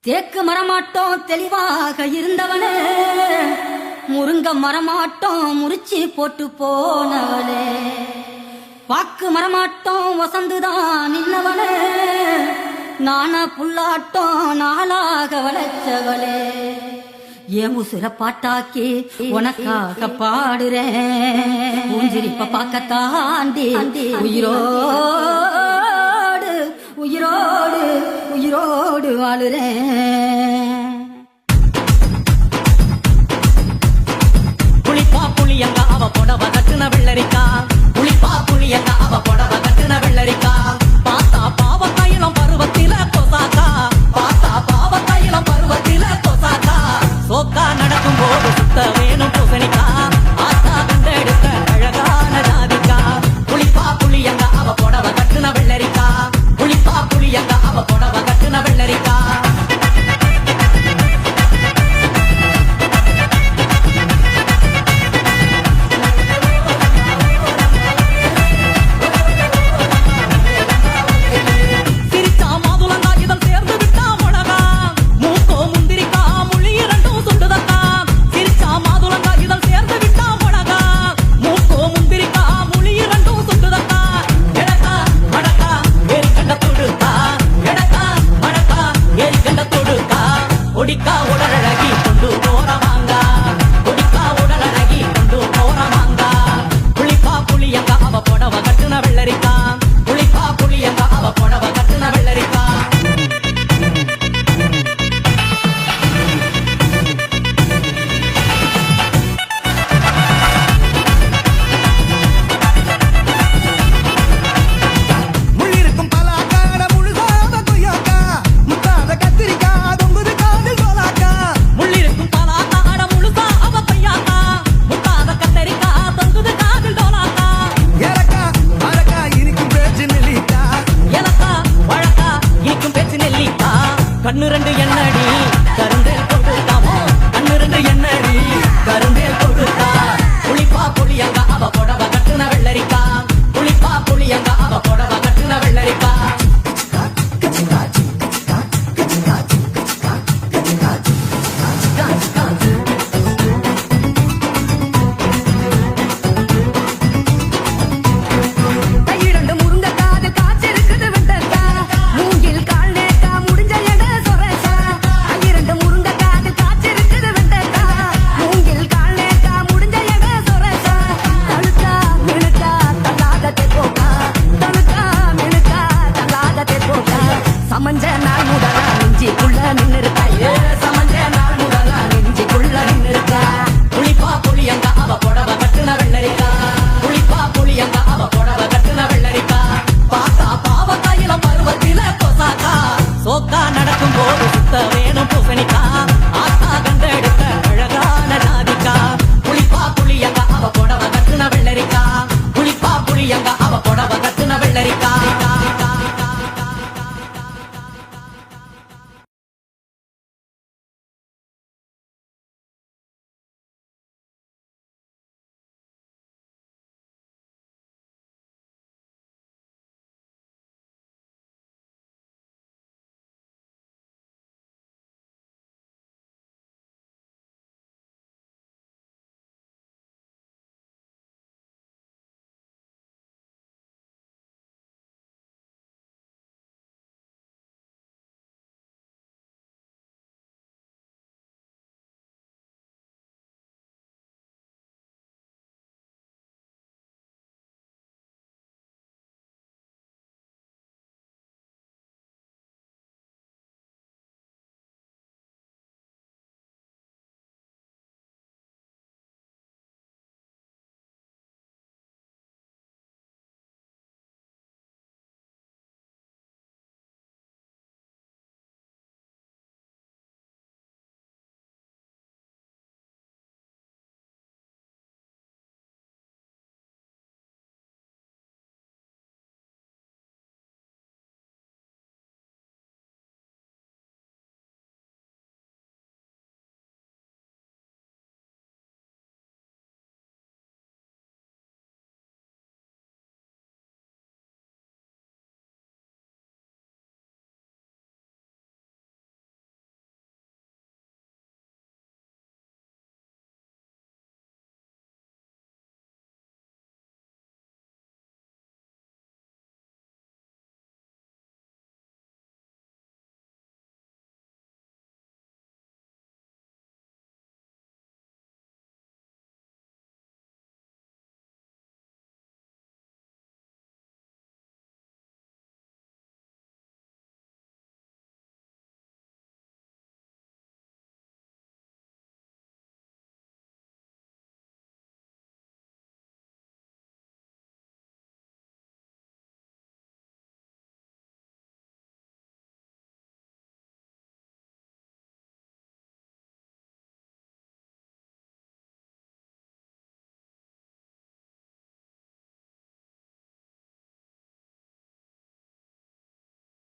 தேக்கு மரமாட்டோம் தெளிவாக இருந்தவனே, முருங்க மரமாட்டோம் முறிச்சி போட்டு போனவளே, பாக்கு மரமாட்டோம் வசந்துதான் நின்னவனே, நானா புல்லாட்டோம் நாளாக வளைச்சவளே, ஏன் உசுர பாட்டாக்கி உனக்காக பாடுறேன், ஊஞ்சிரிப்ப பாக்கத்தாண்டி உயிரோடு உயிரோடு உயிரோடு வாழுறேன். புளிப்பா புளியங்க அவ புடவ கட்டுன வெள்ளரிக்கா, புளிப்பா புளியங்க அவ புடவ கட்டுன வெள்ளரிக்கா, பாத்தா பாவ கையிலம் பருவத்தில கொசாக்கா, பாத்தா பாவ கையிலம் பருவத்தில கொசாக்கா, சோக்கா நடக்கும் போது சுத்த வேணும் பூசணிக்கா, ஆத்தா கண்டெடுத்த அழகான ஜாதிக்கா, புளிப்பா புளியங்க அவ புடவ கட்டுன வெள்ளரிக்கா, புளிப்பா புளியங்க அவ புடவ கட்டுன வெள்ளரிக்கா. ஒடிக்கா உடலழகி கொண்டு போறவாங்க, ஒடிக்கா உடலழகி கொண்டு போறவாங்க, புளிப்பா புளியங்க அவ புடவ கட்டுன வெள்ளரிக்கா, புளிப்பா புளியங்க அவ புடவ கட்டுன வெள்ளரிக்கா. முள்ளிருக்கும் பலாக்காட முழுகாத கொய்யாக்கா, முத்தாத கத்திரிக்கா தொங்குது காதில் கோலாக்கா, முள்ளிருக்கும் பலாக்கா அட முழுசா அவ பையாக்கா, முத்தாத கத்தரிக்கா தொங்குது காதில் டோலாக்கா, ஏலக்கா மரக்கா இனிக்கும் பேச்சு நெல்லிக்கா, எனக்கா வழக்கா இனிக்கும் பேச்சு நெல்லிக்கா, கண்ணு ரெண்டு எண்ணடி கருந்தேல் கொடுத்தாமோ, கண்ணு ரெண்டு எண்ணடி கருந்தேல் கொடுத்தா, புளிப்பா புளியங்க அவ புடவ கட்டுன வெள்ளரிக்கா, புளிப்பா புளியங்க அவ புடவ கட்டுன வெள்ளரிக்கா. கையிரண்டு முருங்கக்காது காய்ச்சிருக்குது வெண்டக்கா, மூங்கில் கால் நேக்கா முடிஞ்ச எட சொரக்கா, கையிரண்டு முருங்கக்காது காய்ச்சிருக்குது வெண்டக்கா, மூங்கில் கால் நேக்கா முடிஞ்ச எட சொரக்கா, தழுக்கா மினுக்கா தள்ளாதத்தை போக்கா, தழுக்கா மினுக்கா தள்ளாதத்தை போக்கா, சமஞ்ச நாள் முதலா நெஞ்சிக்குள்ள நின்னுருக்கா, சமஞ்ச நாள் முதலா நெஞ்சிக்குள்ள நின்னுருக்கா, புளிப்பா புளியங்க அவ புடவ கட்டுன வெள்ளரிக்கா, புளிப்பா புளியங்க அவ புடவ கட்டுன வெள்ளரிக்கா, பாத்தா பாவ கையில பருவத்தில கொசாக்கா, சோக்கா நடக்கும் போது சுத்த வேணும் பூசணிக்கா,